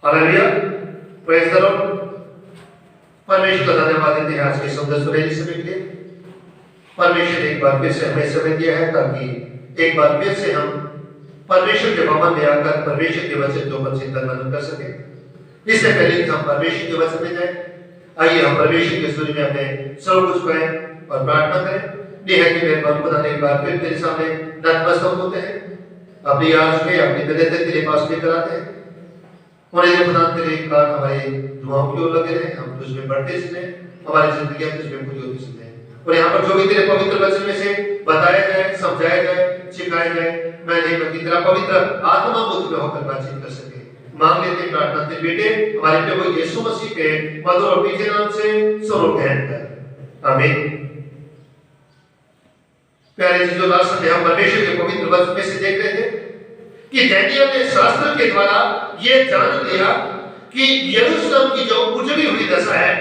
Hallelujah, praise the Lord. परमेश्वर का धन्यवाद देते हैं आज के सुंदर सुनहरी समय के लिए। परमेश्वर एक बार फिर से हमें समय दिया है ताकि एक बार फिर से हम परमेश्वर के भवन में आकर परमेश्वर के वचन के ऊपर चिंतन मनन कर सके। इससे पहले कि हम परमेश्वर के वचन में जाए, आइए हम परमेश्वर के सूर्य में अपने सब कुछ पाएं और प्रार्थना करें। यह है कि मेरे मन खुदा ने एक बार फिर तेरे सामने नतमस्तक होते हैं, अपनी आंख में अपनी गले तक तेरे पास लेकर आते हैं। और ये खुदा तेरे कान हमारे दुआओं की ओर लगे रहे, हम तुझ में बढ़ते सुने, हमारी जिंदगी तुझ में पूरी होती सुने। और यहाँ पर जो भी तेरे पवित्र वचन में से बताया जाए, समझाया जाए, सिखाया जाए, मैं नहीं बल्कि तेरा पवित्र आत्मा मुझ में होकर बातचीत कर सके। मांग लेते प्रार्थना तेरे बेटे हमारे प्रभु यीशु मसीह के मधुर और मीठे नाम से सुनो कहकर आमीन। प्यारे जी, जो लास्ट में हम परमेश्वर के पवित्र वचन में से देख रहे थे कि दानिय्येल ने शास्त्र के द्वारा ये जान लिया कि यरूशलेम की जो उजड़ी हुई दशा है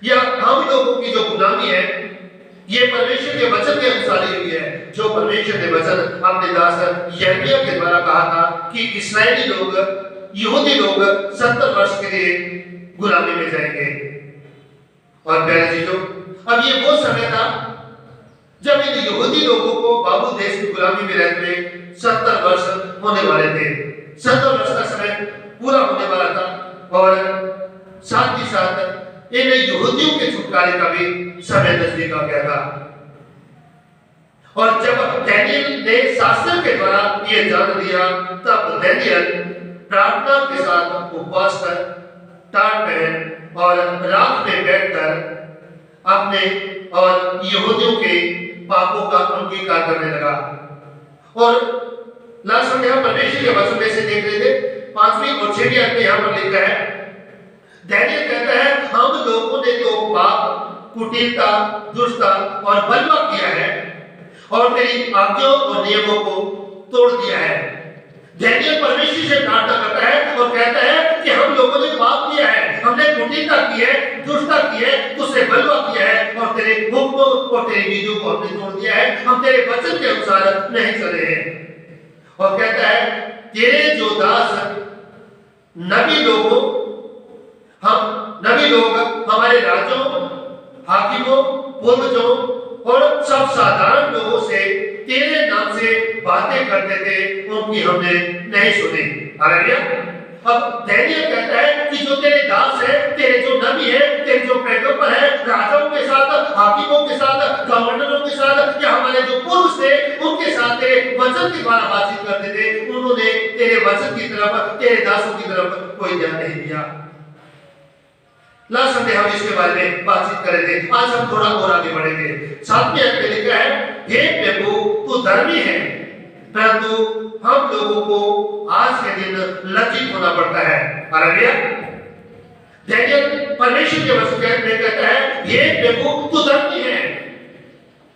या हम लोगों की जो गुलामी है, ये परमेश्वर के वचन के अनुसार ही हुई है। जो परमेश्वर ने वचन अपने दास यिर्मयाह के द्वारा कहा था कि इस्राएली लोग, यहूदी लोग 70 वर्ष के लिए गुलामी में जाएंगे। और प्यारे चीजों, अब ये वो समय था जब इन यहूदी लोगों को बाबुल देश की गुलामी में रहते हुए 70 वर्ष होने वाले थे। 70 वर्ष का समय पूरा होने वाला था और साथ ही साथ इन यहूदियों के छुटकारे का भी समय नजदीक आ गया था। और जब दानिय्येल ने शास्त्र के द्वारा ये जान लिया, तब दानिय्येल प्रार्थना के साथ उपवास कर, टाट पहन और रात में बैठकर अपने और यहूदियों के पापों का अंगीकार करने लगा। और लास्ट में हम परमेश्वर के वचन में से देख रहे थे, 5वीं और 6वीं आयत में यहाँ पर लिखा है, दानिय्येल कहता है हम लोगों ने तो पाप, कुटिलता, दुष्टता और बलवा किया है और मेरी आज्ञाओं और नियमों को तोड़ दिया है। दानिय्येल परमेश्वर से प्रार्थना करता है और कहता है कि हम लोगों ने पाप किया है, हमने कुटिलता की है, दुष्टता की है, तुझसे बलवा किया है और तेरे हुक्मों और तेरी विधियों को हमने तोड़ दिया है, हम तेरे वचन के अनुसार नहीं चले हैं। और कहता है तेरे जो दास नबी लोगों, हम नबी लोग हमारे राजों, हाकिमों, पूर्वजों और सब साधारण लोगों से तेरे नाम से बातें करते थे, उनकी हमने नहीं सुनी। हालेलुया। अब दानिय्येल कहता है कि जो तेरे दास है, तेरे जो नबी है, तेरे जो पैगंबर है, राजाओं के साथ, हाकिमों के साथ, गवर्नरों के साथ या हमारे जो पुरुष थे उनके साथ तेरे वचन के द्वारा बातचीत करते थे, उन्होंने तेरे वचन की तरफ, तेरे दासों की तरफ कोई ध्यान नहीं दिया। लास्ट संडे हम इसके बारे में बातचीत कर रहे थे, आज हम थोड़ा और आगे बढ़ेंगे। 7वीं आयत में लिखा है, हे प्रभु तू धर्मी है, परंतु हम लोगों को आज के दिन लज्जित होना पड़ता है। हालेलुया। दानिय्येल परमेश्वर के वचन में कहता है, हे प्रभु तू धर्मी है।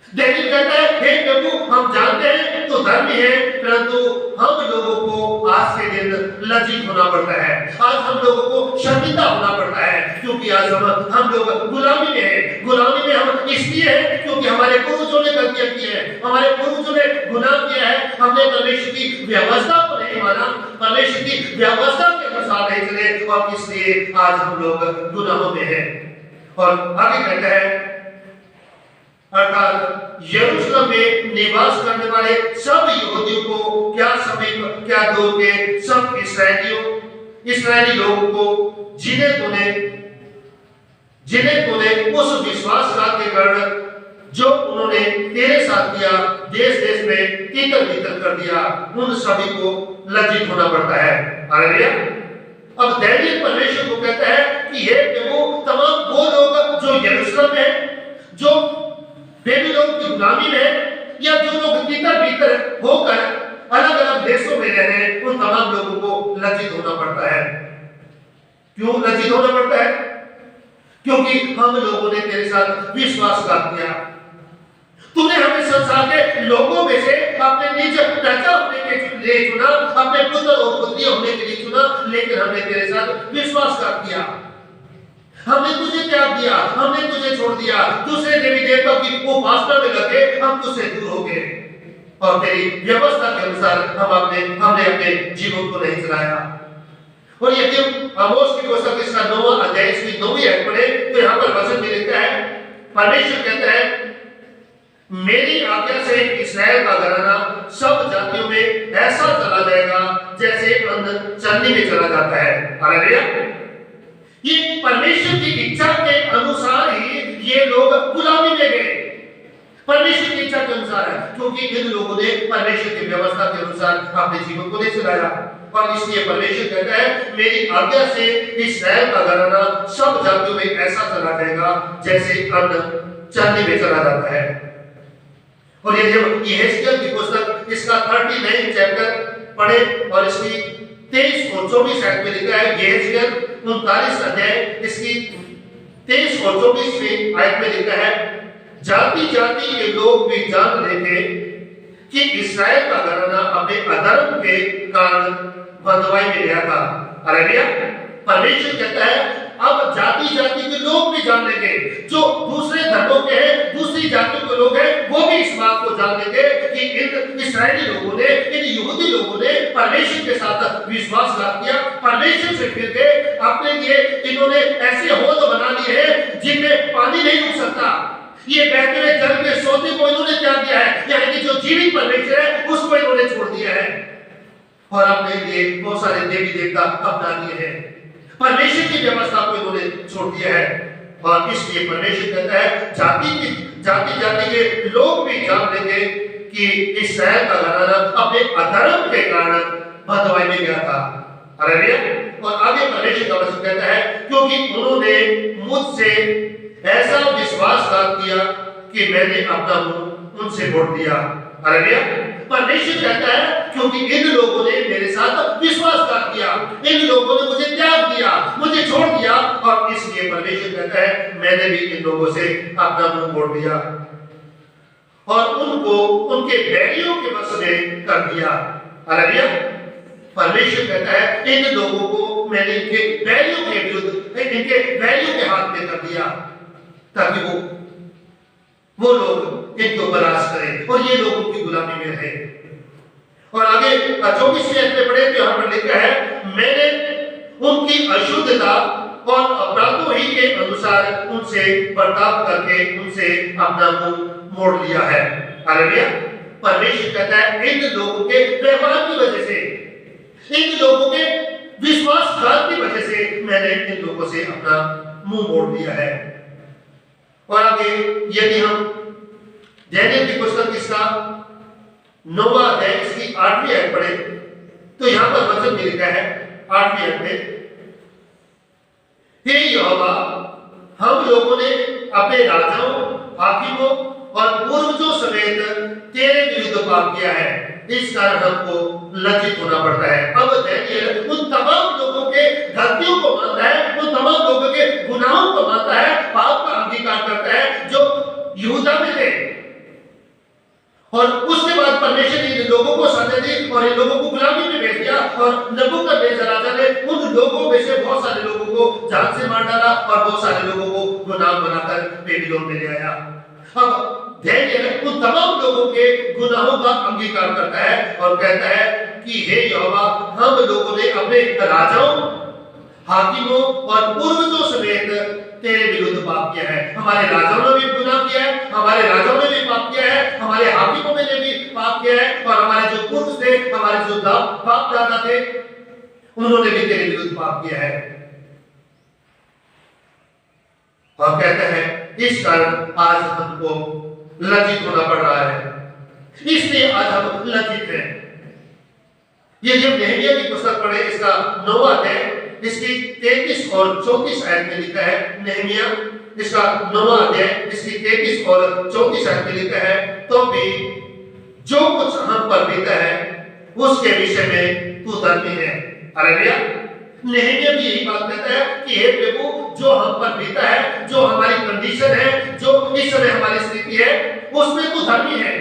दानिय्येल कहता है, हे प्रभु हम जानते हैं तू धर्मी है, परंतु हम लोगों को आज के दिन लज्जित होना पड़ता है, आज हम लोगों को शर्मिंदा होना पड़ता है, क्योंकि आज हम लोग गुलामी में हैं। गुलामी में हम इसलिए हैं क्योंकि हमारे पूर्वजों ने गलतियां की है, हमारे पूर्वजों ने गुनाह किया है, हमने परमेश्वर की व्यवस्था को नहीं माना, परमेश्वर की व्यवस्था के अनुसार नहीं चले और इसलिए आज हम लोग गुनाहों में हैं। और आगे कहता है, अर्थात यरूशलेम में निवास करने वाले सब यहूदियों को, क्या समीप क्या दूर के सब इस्राएली लोगों को जिन्हें तूने उस विश्वासघात के कारण जो उन्होंने तेरे साथ किया, देश देश में तितर बितर कर दिया, उन सभी को लज्जित होना पड़ता है। हालेलुया। अब दानिय्येल परमेश्वर को कहता है कि हे प्रभु तमाम वो लोग जो यरूशलेम में, जो बेबीलोन की गुलामी में या जो लोग तितर बितर होकर अलग अलग देशों में रह रहे हैं, उन तमाम लोगों को लज्जित होना पड़ता है। क्यों लज्जित होना पड़ता है? क्योंकि हम लोगों ने तेरे साथ विश्वासघात किया। तूने हमें संसार के लोगों में से अपने निज प्रजा होने के लिए चुना, अपने पुत्र और पुत्री होने के लिए चुना, लेकिन हमने तेरे साथ विश्वासघात किया, हमने तुझे त्याग दिया, हमने तुझे छोड़ दिया, दूसरे देवी देवताओं की उपासना में लगे, हम तुझसे दूर हो गए और तेरी व्यवस्था के अनुसार हमने अपने जीवन को नहीं चलाया। और यदि हम आमोस की पुस्तक इसका 9वां अध्याय इसकी 9वीं आयत पढ़े तो यहाँ पर वचन में लिखा है, परमेश्वर कहता है, मेरी आज्ञा से इस्राएल का घराना सब जातियों में ऐसा चला जाएगा जैसे अन्न चलनी में चला जाता है। हालेलुया। ये परमेश्वर की इच्छा के अनुसार ही ये लोग गुलामी में गए, परमेश्वर की इच्छा के अनुसार है, क्योंकि इन लोगों ने परमेश्वर की व्यवस्था के अनुसार अपने जीवन को नहीं चलाया। और इसलिए परमेश्वर कहता है, मेरी आज्ञा से इस्राएल का घराना सब जातियों में ऐसा चला जाएगा जैसे अन्न चलनी में चला जाता है। और ये जब यहेजकेल की पुस्तक इसका 39 चैप्टर पढ़े और इसकी 23 और 24 आयत में लिखा है, यहेजकेल 39 अध्याय इसकी 23 और 24 आयत में लिखा है, जाति जाति के लोग भी जान लेंगे कि इस्राएल का घराना अपने अधर्म के कारण बंधुआई में गया था। हालेलुया। परमेश्वर कहता है, अब जाति जाति के लोग भी जान लेंगे, जो दूसरे धर्मों के हैं, दूसरी जातियों के लोग हैं, वो भी इस बात को जान लेंगे कि इन इस्राएली लोगों ने, इन यहूदी लोगों ने परमेश्वर के साथ विश्वासघात किया, परमेश्वर से फिर गए, अपने लिए इन्होंने ऐसे हौद बना लिए हैं जिनमें पानी नहीं रुक सकता। ये बहते हुए जल के सोते को इन्होंने त्याग दिया है, यानी कि जो जीवित परमेश्वर है उसको इन्होंने छोड़ दिया है और अपने लिए बहुत सारे देवी देवता अपना लिए हैं, परमेश्वर की व्यवस्था को इन्होंने छोड़ दिया है। और इसलिए परमेश्वर कहता है, जाति जाति के लोग भी जान लेंगे कि इस्राएल का घराना अपने अधर्म के कारण बंधुआई में गया था। हालेलुया। और आगे परमेश्वर का वचन कहता है, क्योंकि उन्होंने मुझसे ऐसा विश्वासघात किया कि मैंने अपना मुंह उनसे मोड़ दिया। हालेलुया। परमेश्वर कहता है, क्योंकि इन लोगों ने मेरे साथ विश्वासघात किया, इन लोगों ने मुझे त्याग दिया, मुझे छोड़ दिया, और इसलिए परमेश्वर कहता है, मैंने भी इन लोगों से अपना मुंह मोड़ दिया और उनको उनके बैरियों के वश में कर दिया। हालेलुया। परमेश्वर कहता है, इन लोगों को मैंने इनके बैरियों के विरुद्ध, इनके बैरियों के हाथ में कर दिया, ताकि वो लोग इनको बर्दाश्त करें और ये लोग उनकी गुलामी में रहे। और आगे 24वें आयत में पढ़े तो यहाँ पर लिखा है, मैंने उनकी अशुद्धता और अपराधों ही के अनुसार उनसे बर्ताव करके उनसे अपना मुंह मोड़ लिया है। हालेलुया। परमेश्वर कहता है, इन लोगों के व्यवहार की वजह से, इन लोगों के विश्वासघात की वजह से मैंने इन लोगों से अपना मुंह मोड़ दिया है। और आगे यदि हम दानियेल की पुस्तक इसका 9वां अध्याय इसकी 8वीं आयत पढ़े तो यहां पर वचन में लिखा है 8वीं आयत में, हे यहोवा, हम लोगों ने अपने राजाओं, हाकिमों और पूर्वजों समेत तेरे विरुद्ध पाप किया है, इस कारण हमको लज्जित होना पड़ता है। अब दानियेल उन तमाम लोगों के गलतियों को मानता है, उन तमाम लोगों के गुनाहों को मानता है, पाप का अंगीकार करता है जो यहूदा में थे। और उसके बाद परमेश्वर ने इन लोगों को सजा दी और इन लोगों को गुलामी में भेज दिया और नबूकदनेस्सर राजा ने उन लोगों में से बहुत सारे लोगों को जान से मार डाला और बहुत सारे लोगों को गुलाम बनाकर बेबीलोन में ले आया। अब दानियेल उन तमाम लोगों के गुनाहों का अंगीकार करता है और कहता है कि हे यहोवा, हम लोगों ने अपने राजाओं, हाकिमों और पूर्वजों समेत तेरे विरुद्ध पाप किया है। हमारे राजाओं ने भी गुनाह किया है, हमारे राजाओं ने भी पाप किया है, हमारे हाकिमों ने भी पाप किया है, और हमारे जो पूर्व थे, हमारे जो बाप दादा थे, उन्होंने भी तेरे विरुद्ध पाप किया है। और कहते हैं, इस कारण आज हमको लज्जित होना पड़ रहा है, इसलिए आज हम लज्जित हैं। ये जब नहमिया की पुस्तक पढ़े इसका 9वां अध्याय इसकी 33 और 34 आयत में लिखा है, नहमिया इसका 9वां अध्याय इसकी 33 और 34 आयत में लिखा है, तो भी जो कुछ हम पर बीता है उसके विषय में तू धर्मी है। हालेलुया। नहमिया भी यही बात कहता है कि हे प्रभु, जो हम पर बीता है, जो हमारी कंडीशन है, जो इस समय हमारी स्थिति है, उसमें तू धर्मी है।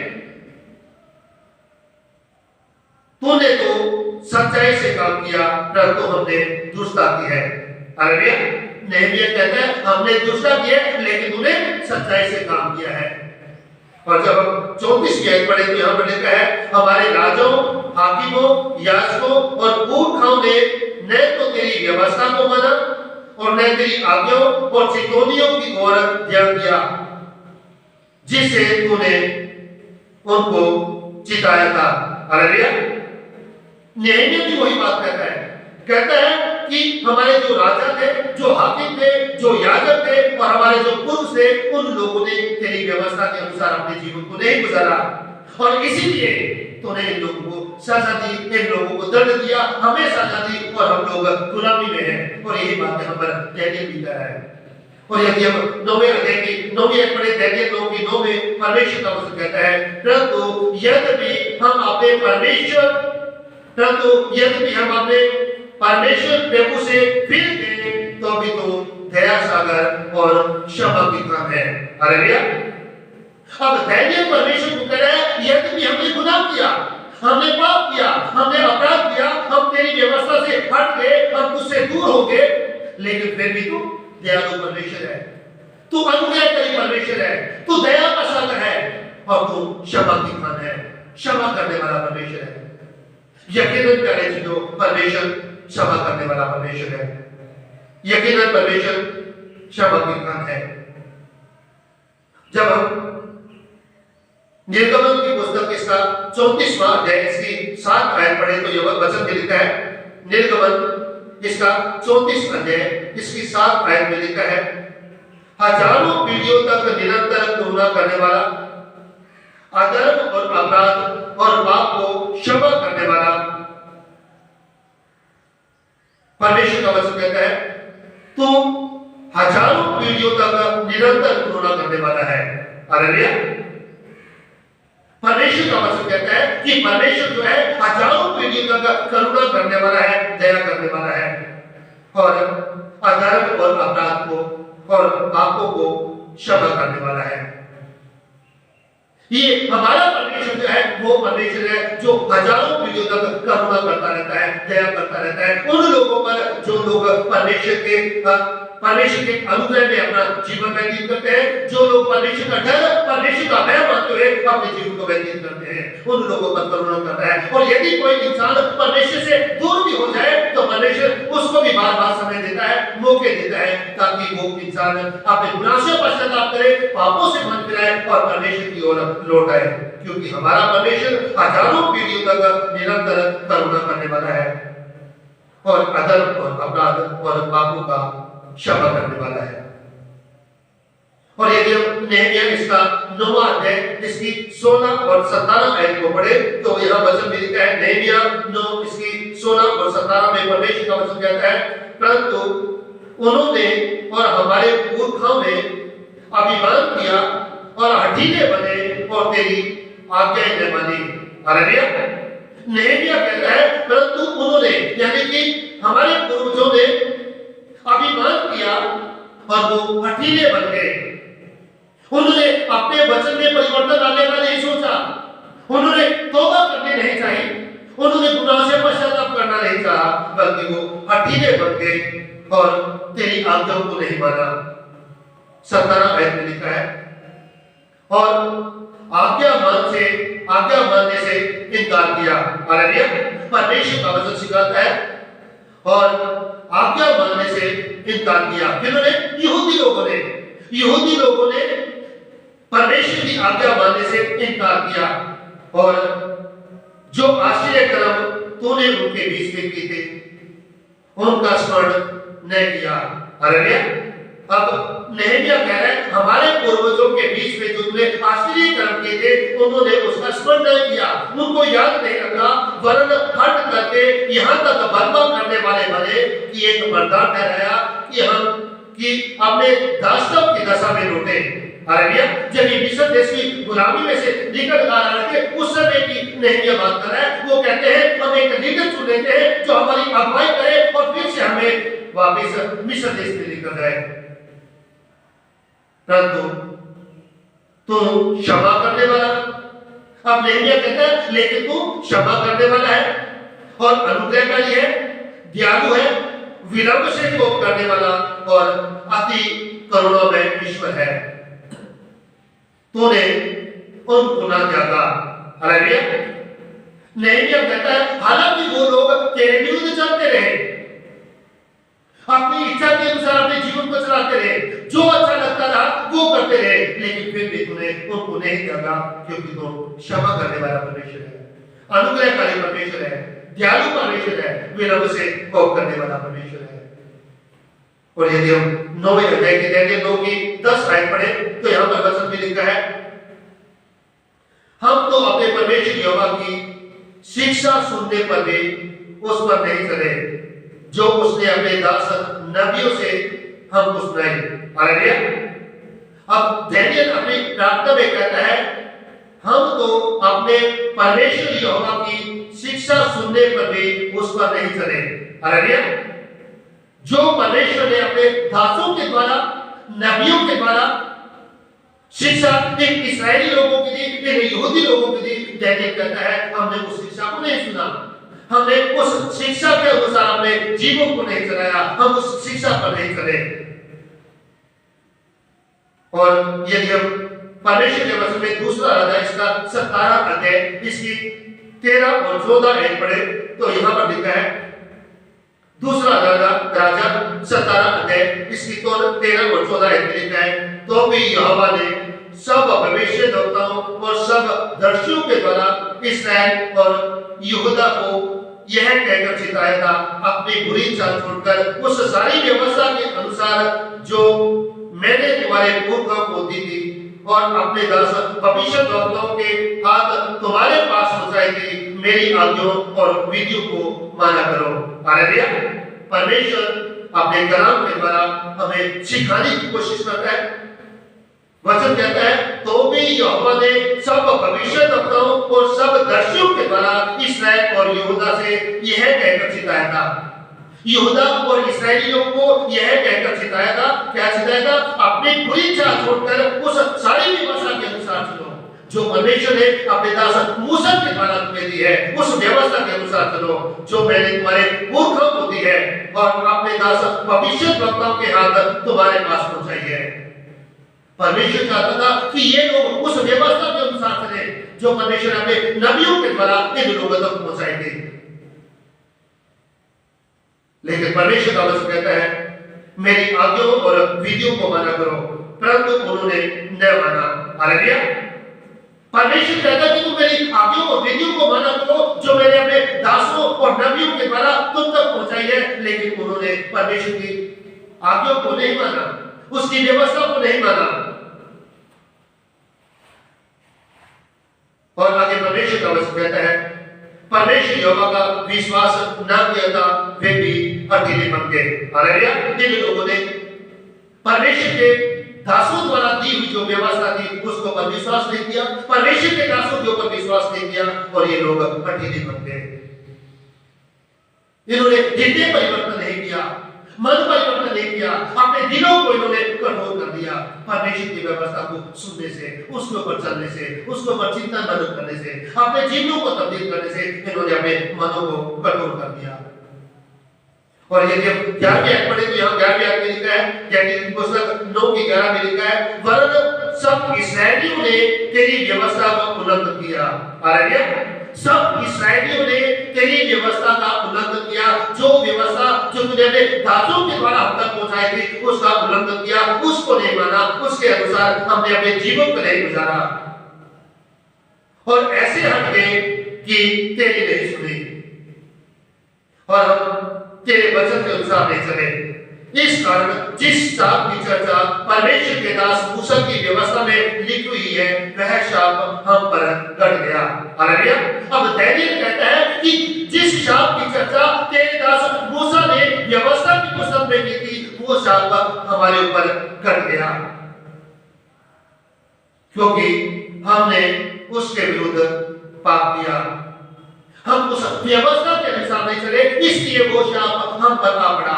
तूने तो सच्चाई से काम किया, परंतु हमने दुष्टता की है। हालेलुया। नहमिया कहता है, हमने दुष्टता की है लेकिन तूने सच्चाई से काम किया है। और जब हम 34 की आयत पढ़े तो यहाँ पर लिखा है, हमारे राजाओं, हाकिमों, याजकों और पुरखाओं ने न तो तेरी व्यवस्था को माना और न तेरी आज्ञाओं और चेतावनियों की ओर ध्यान दिया जिससे तूने उनको चिताया था। हालेलुया। नेहमिया भी वही बात कहता है कि हमारे जो राजा थे, जो हाकिम थे, जो याजक थे और हमारे जो पुरुष थे, उन लोगों ने तेरी व्यवस्था के अनुसार अपने जीवन को नहीं गुजारा और इसीलिए तूने इन लोगों को सजा दी, इन लोगों को दंड दिया, हमें सजा दी और हम लोग गुलामी में हैं। और यही बात यहाँ पर डैनियल भी कह रहा है। और यदि हम 9वें अध्याय की 9वीं एक पढ़े डैनियल 9 की 9 में परमेश्वर का वचन कहता है, परंतु यद्यपि हम अपने परमेश्वर प्रभु से फिर गए तो भी तो दया सागर और क्षमा की खान है। हालेलुया। अब डैनियल परमेश्वर को कह रहा है, यद्यपि हमने गुनाह किया, हमने पाप किया, हमने अपराध किया, हम तेरी व्यवस्था से हट गए, हम तुझसे दूर हो गए, लेकिन फिर भी तू दयालु परमेश्वर है, तू अनुग्रहकारी परमेश्वर है, तू दया का सागर है और तू क्षमा की खान है, क्षमा करने वाला परमेश्वर है। यकीनन प्यारे जी, जो परमेश्वर क्षमा करने वाला परमेश्वर है, यकीनन परमेश्वर क्षमा की खान है। जब हम निर्गमन की पुस्तक इसका 34वां अध्याय इसकी 7 आयत पढ़े तो यह वचन में लिखा है, निर्गमन इसका 34 अध्याय इसकी 7 आयत में लिखा है, हजारों पीढ़ियों तक निरंतर करुणा करने वाला, अधर्म और अपराध और पाप को क्षमा करने वाला परमेश्वर का वचन कहता है, तो हजारों पीढ़ियों तक निरंतर करुणा करने वाला है। हालेलुया। परमेश्वर का वचन कहता है कि परमेश्वर जो है हजारों पीढ़ियों तक करुणा करने वाला है, दया करने वाला है और अधर्म और अपराध को और पापों को क्षमा करने वाला है। ये हमारा परमेश्वर जो है वो परमेश्वर है जो हजारों पीढ़ियों तक करुणा करता रहता है, दया करता रहता है उन लोगों पर जो लोग परमेश्वर के अनुग्रह में अपना जीवन व्यतीत करते हैं, जो लोग परमेश्वर का डर, परमेश्वर का भय मानते हुए अपने जीवन को व्यतीत करते हैं, उन लोगों पर करुणा करता है। और यदि कोई इंसान परमेश्वर से दूर भी हो जाए तो परमेश्वर उसको भी बार-बार समय देता है, मौके देता है, ताकि वो इंसान अपने गुनाह से पश्चाताप करे, पापों से मन फिराए और परमेश्वर की ओर लौट आए, क्योंकि हमारा परमेश्वर हजारों पीढ़ियों तक निरंतर करुणा करने वाला है और अधर्म और अपराध और पापों का क्षमा करने वाला है। और यदि हम नेहमिया इसका 9वां अध्याय इसकी 16 और 17 आयत को पढ़े तो यह वचन में लिखा है, नेहमिया 9 इसकी 16 और 17 में परमेश्वर का वचन कहता है, परंतु उन्होंने और हमारे पुरखाओं ने अभिमान किया और हठीले बने और तेरी आज्ञाएं न मानी। हालेलुया। नेहमिया कहता है, परंतु उन्होंने यानी कि हमारे पूर्वजों ने अभिमान किया और वो हठीले बन गए। उन्होंने अपने वचन में परिवर्तन लाने का नहीं सोचा, उन्होंने तौबा करनी नहीं चाहिए, उन्होंने गुनाह से पश्चाताप करना नहीं चाहा, बल्कि वो हठीले बन गए और तेरी आज्ञाओं को नहीं माना। 17 आयत में लिखा है, और आज्ञा मानने से इनकार किया। हालेलुया। परमेश्वर का वचन सिखाता है और आज्ञा मानने से इनकार किया। किन्होंने? यहूदी लोगों ने परमेश्वर की आज्ञा मानने से इनकार किया और जो आश्चर्य कर्म तूने उनके बीच में किए थे उनका स्मरण न किया। हालेलुया। अब नेहमिया कह रहा है, हमारे पूर्वजों के बीच में जो तूने आश्चर्य कर्म किए थे उन्होंने उसका स्मरण नहीं किया, उनको याद नहीं रखा, वरन हट करके यहाँ तक बर्बाद करने वाले बने कि एक वरदान ठहराया कि अपने दासत्व की दशा में लौटे। हालेलुया। जब ये मिस्र देश की गुलामी में से निकल आ रहे थे उस समय की नेहमिया बात कर रहा है। वो कहते हैं हम एक लीडर चुन लेते हैं जो हमारी अगुवाई करे और फिर से हमें वापस मिस्र देश में लेकर जाए, परंतु तू क्षमा करने वाला। अब नेहमिया कहता है लेकिन तू क्षमा करने वाला है और अनुग्रहकारी है, दयालु है, विलंब से कोप करने वाला और अति करुणामय ईश्वर है। तूने उनको ना त्यागा। हालेलुया। नेहमिया कहता है हालांकि वो लोग तेरे विरुद्ध चलते रहे, अपनी इच्छा के अनुसार अपने जीवन को चलाते रहे, जो अच्छा लगता रहा वो करते रहे, लेकिन फिर भी तूने उनको नहीं त्यागा, क्योंकि तो क्षमा करने वाला परमेश्वर है, अनुग्रहकारी परमेश्वर है, दयालु परमेश्वर है, विनम्र से कोप करने वाला परमेश्वर है। और यदि हम 9वें अध्याय के दानियेल 9 की 10 आयत पढ़े तो यहाँ पर वचन में लिखा है, हम तो अपने परमेश्वर यहोवा की शिक्षा सुनने पर भी उस पर नहीं चले, जो उसने अपने दास नबियों से हमको सुनाई। हालेलुया। अब दानियेल अपनी प्रार्थना में कहता है, हम तो अपने परमेश्वर यहोवा की शिक्षा सुनने पर भी उस पर नहीं चले। हालेलुया। जो परमेश्वर ने अपने दासों के द्वारा, नबियों के द्वारा शिक्षा एक इस्राएली लोगों के लिए, एक यहूदी लोगों के लिए, दानियेल कहता है हमने उस शिक्षा को नहीं सुना, हमने उस शिक्षा के अनुसार अपने जीवन को नहीं चलाया, हम उस शिक्षा पर नहीं चले। और यदि हम परमेश्वर के वचन में दूसरा राजा इसका 17 अध्याय इसकी 13 और 14 आयत पढ़े तो यहाँ पर लिखा है, दूसरा राजा 17 अध्याय इसकी 13 और 14 आयत में लिखा है, तो भी यहोवा ने सब भविष्यद्वक्ताओं और सब दर्शियों के द्वारा इस्राएल और यहूदा को यह कहकर चिताया था, अपनी बुरी चाल छोड़कर उस सारी व्यवस्था के अनुसार जो मैंने तुम्हारे पुरखों को दी थी और अपने दास भविष्यद्वक्ताओं के हाथ तुम्हारे पास पहुंचाई थी, मेरी आज्ञाओं और विधियों को माना करो। हालेलुया। परमेश्वर अपने कलाम के द्वारा हमें सिखाने की कोशिश करता है। वचन कहता है, तो भी यहोवा ने सब भविष्यद्वक्ताओं और सब दर्शियों के द्वारा इस्राएल और यहूदा से यह कहकर चिताया था, यहूदा और इस्राएलियों को यह कहकर चिताया था, क्या चिताया था? अपनी बुरी चाल छोड़कर उस सारी व्यवस्था के अनुसार चलो जो परमेश्वर ने अपने दास मूसा के द्वारा तुम्हें दी है, उस व्यवस्था के अनुसार चलो जो मैंने तुम्हारे पुरखों को दी है और अपने दास भविष्यद्वक्ताओं के हाथ तुम्हारे पास पहुंचाई है। परमेश्वर चाहता था कि ये लोग उस व्यवस्था के अनुसार चले जो परमेश्वर ने अपने नबियों के द्वारा इन लोगों तक पहुंचाई थी। लेकिन परमेश्वर का वचन कहता है, मेरी आज्ञाओं और विधियों को माना करो, परंतु उन्होंने न माना। हालेलुया। परमेश्वर कहता है कि तुम मेरी आज्ञाओं और विधियों को माना करो जो मैंने अपने दासों और नबियों के द्वारा तुम तक पहुंचाई है, लेकिन उन्होंने परमेश्वर की आज्ञाओं को नहीं माना, उसकी व्यवस्था को नहीं माना। और आगे परमेश्वर का वचन कहता है, परमेश्वर यहोवा का विश्वास न किया था, वे भी अकेले बन गए। हालेलुया। इन लोगों ने परमेश्वर के दासों द्वारा दी हुई जो व्यवस्था थी उसको पर विश्वास नहीं किया, परमेश्वर के दासों के ऊपर विश्वास नहीं किया और ये लोग अकेले बन गए। इन्होंने हृदय परिवर्तन नहीं किया, मन परिवर्तन नहीं किया, अपने दिलों को इन्होंने कठोर कर दिया। परमेश्वर की व्यवस्था को सुनने से, उसके ऊपर चलने से, उसके ऊपर चिंतन मनन करने से, अपने जीवनों को तब्दील करने से इन्होंने अपने मनों को कठोर कर दिया। और यदि हम 11वें आयत पढ़े तो यहाँ 11वें आयत में लिखा है, यानी पुस्तक 9 की 11 में लिखा है, वरन सब इस्राएलियों ने तेरी व्यवस्था का उल्लंघन किया। हालेलुया। सब इस्राएलियों ने तेरी व्यवस्था का उल्लंघन किया, जो व्यवस्था जो तूने अपने दासों के द्वारा हम तक पहुंचाई थी उसका उल्लंघन किया, उसको नहीं माना, उसके अनुसार हमने अपने जीवन को नहीं गुजारा और ऐसे हट गए कि तेरी नहीं सुनी और हम तेरे वचन के अनुसार नहीं चले। इस कारण जिस शाप की चर्चा परमेश्वर के दास मूसा की व्यवस्था में लिखी हुई है वह शाप हम पर गड़ गया। हालेलुया। अब दानियेल कहता है कि जिस शाप की चर्चा तेरे दास मूसा ने व्यवस्था की पुस्तक में की थी वो शाप हमारे ऊपर गड़ गया, क्योंकि हमने उसके विरुद्ध पाप किया, हम उस व्यवस्था के अनुसार नहीं चले, इसलिए वो शाप हम पर आ पड़ा।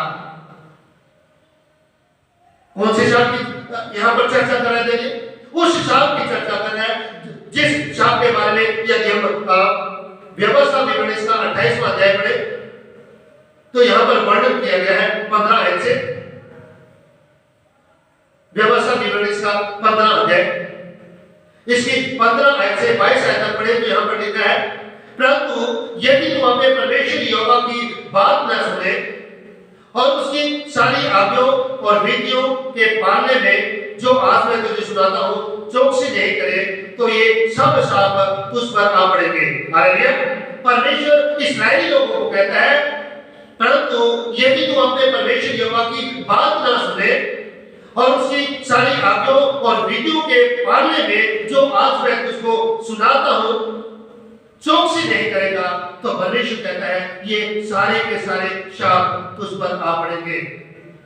कौन से शाप की यहाँ पर चर्चा कर रहे थे? उस शाप की चर्चा कर रहे हैं जिस शाप के बारे में यदि हम व्यवस्था विवरण इसका 28वां अध्याय पढ़े तो यहाँ पर वर्णन किया गया है 15 आयत से। व्यवस्था विवरण इसका 15 अध्याय इसकी 15 आयत से 22 आयत तक पढ़े तो यहाँ पर लिखा है, परंतु यदि तुम अपने परमेश्वर यहोवा की बात न सुने और उसकी सारी आज्ञाओं और विधियों के पालने में जो आज मैं तुझे सुनाता हूँ चौकसी नहीं करे तो ये सब शाप तुझ पर आ पड़ेंगे। हालेलुया। परमेश्वर इस्राएली लोगों को कहता है, परंतु यदि तू अपने परमेश्वर यहोवा की बात ना सुने और उसकी सारी आज्ञाओं और विधियों के पालने में जो आज मैं तुझको सुनाता हूँ चौकसी नहीं करेगा तो परमेश्वर कहता है ये सारे के सारे शाप तुझ पर आ पड़ेंगे।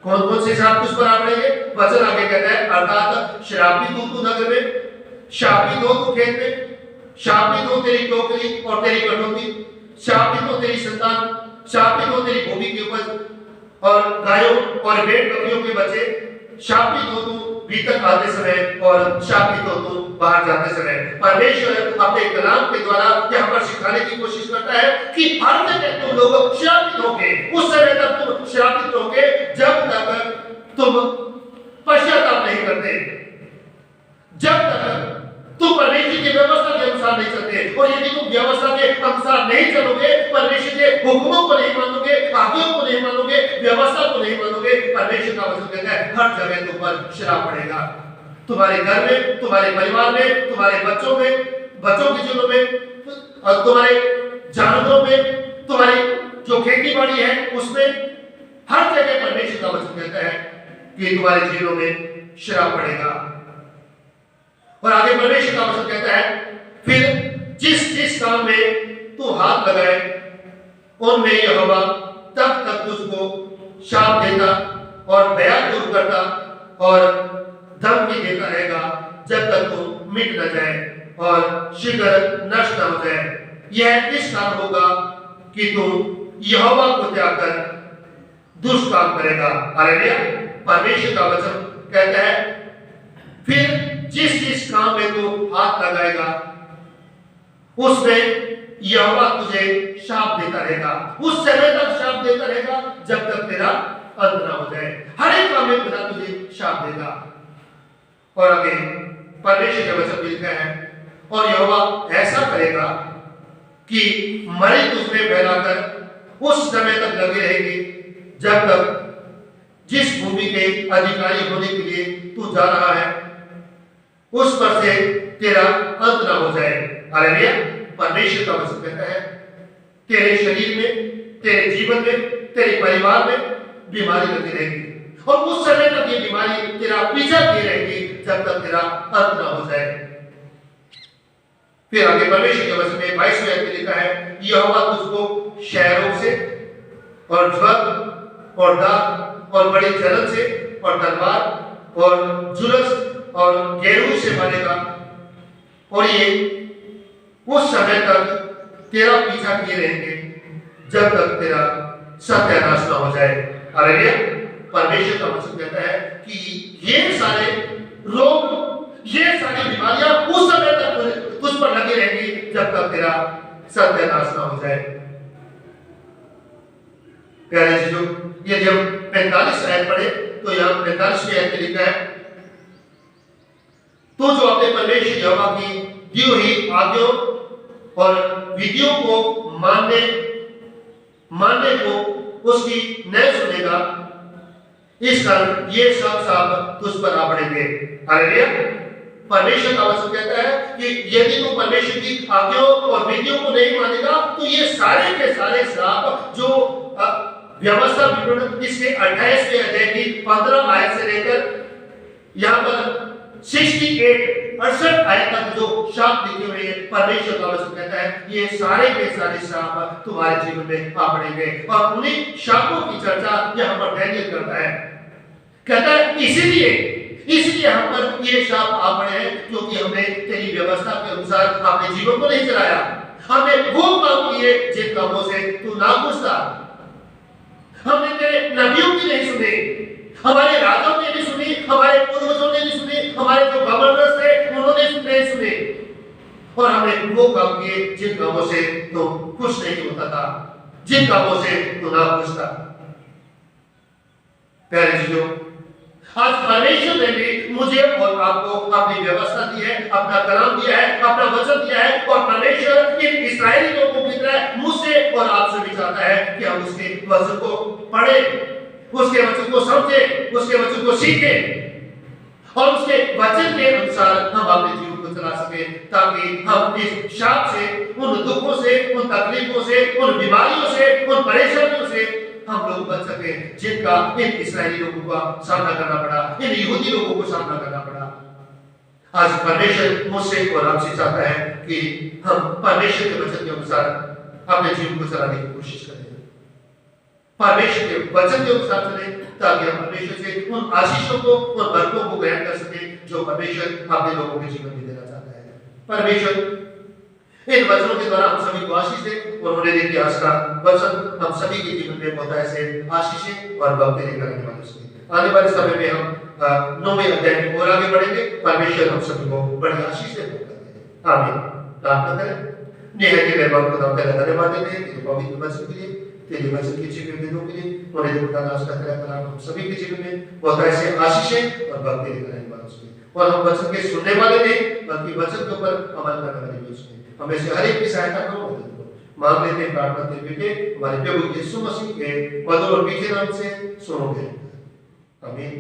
कौन कौन से शाप तुझ पर आ पड़ेंगे? वचन आगे कहता है, अर्थात श्रापित हो तू नगर में, शापित हो तू खेत में, शापित हो तेरी टोकरी और तेरी कटोरी, शापित हो तेरी संतान, शापित हो तेरी भूमि की उपज और गायों और भेड़ बकरियों के बच्चे, शापित हो तू भीतर आते समय और शापित हो तू बाहर जाते समय। परमेश्वर अपने कलाम के द्वारा यहाँ पर सिखाने की कोशिश करता है कि हर जगह तुम लोग श्रापित होगे। उस समय तक तुम श्रापित होगे जब तक तुम पश्चाताप नहीं करते, जब तक तुम परमेश्वर की व्यवस्था के अनुसार नहीं चलते। और यदि तुम व्यवस्था के अनुसार नहीं चलोगे, परमेश्वर के हुक्मों को नहीं मानोगे, आज्ञाओं को नहीं मानोगे, व्यवस्था को नहीं मानोगे, परमेश्वर का वचन कहता है हर जगह तुम पर श्राप पड़ेगा। तुम्हारे घर में, तुम्हारे परिवार में, तुम्हारे बच्चों में, बच्चों के जीवनों में और तुम्हारे जानवरों में, तुम्हारी जो खेती बाड़ी है उसमें, हर जगह परमेश्वर का वचन कहता है कि तुम्हारे जीवनों में श्राप पड़ेगा। और आगे परमेश्वर का वचन कहता है, फिर जिस जिस काम में तू हाथ लगाए उनमें यहोवा तब तक तुझको शाप देता और भय दूर करता और धमकी देता रहेगा जब तक तू मिट न जाए और शीघ्र नष्ट न हो जाए। यह इस कारण होगा कि तू यहोवा को त्याग कर दुष्ट काम करेगा। हालेलुया। परमेश्वर का वचन कहता है, फिर जिस जिस काम में तू हाथ लगाएगा उसमें यहोवा तुझे शाप देता रहेगा। उस समय तक शाप देता रहेगा जब तक तेरा अंत ना हो जाए। हर एक काम में खुदा तुझे शाप देगा। और आगे परमेश्वर का वचन लिखा है, और यहोवा ऐसा करेगा कि मरी तुझमें फैलाकर उस समय तक लगी रहेगी जब तक जिस भूमि के अधिकारी होने के लिए तू जा रहा है उस पर से तेरा अंत ना हो जाए। हालेलुया। परमेश्वर का वचन कहता है, तेरे शरीर में, तेरे जीवन में, तेरे परिवार में बीमारी लगी रहेगी और उस समय तक ये बीमारी तेरा पीछा किए रहेगी जब तक तेरा अंत ना हो जाए। फिर आगे परमेश्वर के वचन में 22वें अध्याय में लिखा है, यहोवा तुझको क्षय रोग से और ज्वर और दाग और बड़ी जलन से और तलवार और जुलस और गेरू से मारेगा और ये उस समय तक तेरा पीछा किए रहेंगे जब तक तेरा सत्यानाश न हो जाए। हालेलुया। परमेश्वर का वचन कहता है कि ये सारे रोग, ये सारी बीमारियां उस समय तक तुझ पर लगी रहेंगी जब तक तेरा सत्यानाश न हो जाए। प्यारे जीजों, यदि हम 45 आयत पढ़े तो यहाँ 45वें आयत में लिखा है, तो जो अपने परमेश्वर यहोवा की दी हुई आज्ञाओं और विधियों को मानने को उसकी नहीं सुनेगा, इस कारण ये सब शाप तुझ पर आ पड़ेंगे। हालेलुया। परमेश्वर का वचन कहता है कि यदि तू परमेश्वर की आज्ञाओं और विधियों को नहीं मानेगा तो ये सारे के सारे शाप जो व्यवस्था विवरण इसके 28वें अध्याय की 15 आयत से लेकर यहाँ पर 68 आयत तक जो शाप लिखे हुए हैं, परमेश्वर का वचन कहता है ये सारे के सारे शाप तुम्हारे जीवन में आ पड़ेंगे। और उन्हीं शापों की चर्चा यहाँ पर डैनियल करता है। कहता है इसीलिए हम पर ये शाप आ पड़े हैं क्योंकि हमने तेरी व्यवस्था के अनुसार अपने जीवन को नहीं चलाया। हमने वो काम किए जिन कामों से तू नाखुश था। हमने तेरे नबियों की नहीं सुनी, हमारे राजाओं ने नहीं सुनी, हमारे पूर्वजों ने नहीं सुनी, हमारे जो गवर्नर्स थे उन्होंने नहीं सुने। और हमने वो काम किए जिन कामों से तो खुश नहीं होता था, जिन कामों से तो नाखुश था। प्यारे जीजों, आज परमेश्वर ने भी मुझे और आपको अपनी व्यवस्था दी है, अपना कलाम दिया है, अपना वचन दिया है। और परमेश्वर इन इस्राएली लोगों की तरह मुझसे और आपसे भी चाहता है कि हम उसके वचन को पढ़े, उसके वचन को समझे, उसके वचन को सीखे और उसके वचन के अनुसार हम अपने जीवन को चला सके, ताकि हम इस शाप से, उन दुखों से, उन तकलीफों से, उन बीमारियों से, उन परेशानियों से हम लोग बच सके जिनका इन इस्राएली लोगों का सामना करना पड़ा, इन यहूदी लोगों को सामना करना पड़ा। आज परमेश्वर मुझसे और आपसे चाहता है कि हम परमेश्वर के वचन के अनुसार अपने जीवन को चलाने की कोशिश करें, परमेश्वर के वचन के अनुसार चले, ताकि हम परमेश्वर से उन आशीषों को, उन बरकतों को ग्रहण कर सके जो परमेश्वर अपने लोगों के जीवन में देना चाहता है। परमेश्वर इन वचनों के द्वारा हम सभी को आशीष दे और उन्हें देखिए आज का वचन हम सभी के जीवन में बहुत ऐसे आशीषें और बरकतें लेकर आने वाले हैं। आने वाले समय में हम 9वें अध्याय में और आगे बढ़ेंगे। परमेश्वर हम सभी को बड़ी आशीष दे। आमीन। प्रार्थना करें। निहायत के मेहरबान खुदा का धन्यवाद देते हैं तेरे पवित्र वचन के लिए, तेरे वचन के जीवन में के लिए, और ये खुदा आज का तेरा कलाम हम सभी के जीवन में बहुत ऐसे आशीषें और बरकतें लेकर आने वाले हैं। और हम वचन के सुनने वाले नहीं, बल्कि वचन के ऊपर अमल करने वाले भी उसमें हमें से हर एक की सहायता करो, मदद करो। मांग लेते हैं प्रार्थना तेरे बेटे हमारे प्रभु यीशु मसीह के मधुर और मीठे नाम से सुनोगे। आमीन।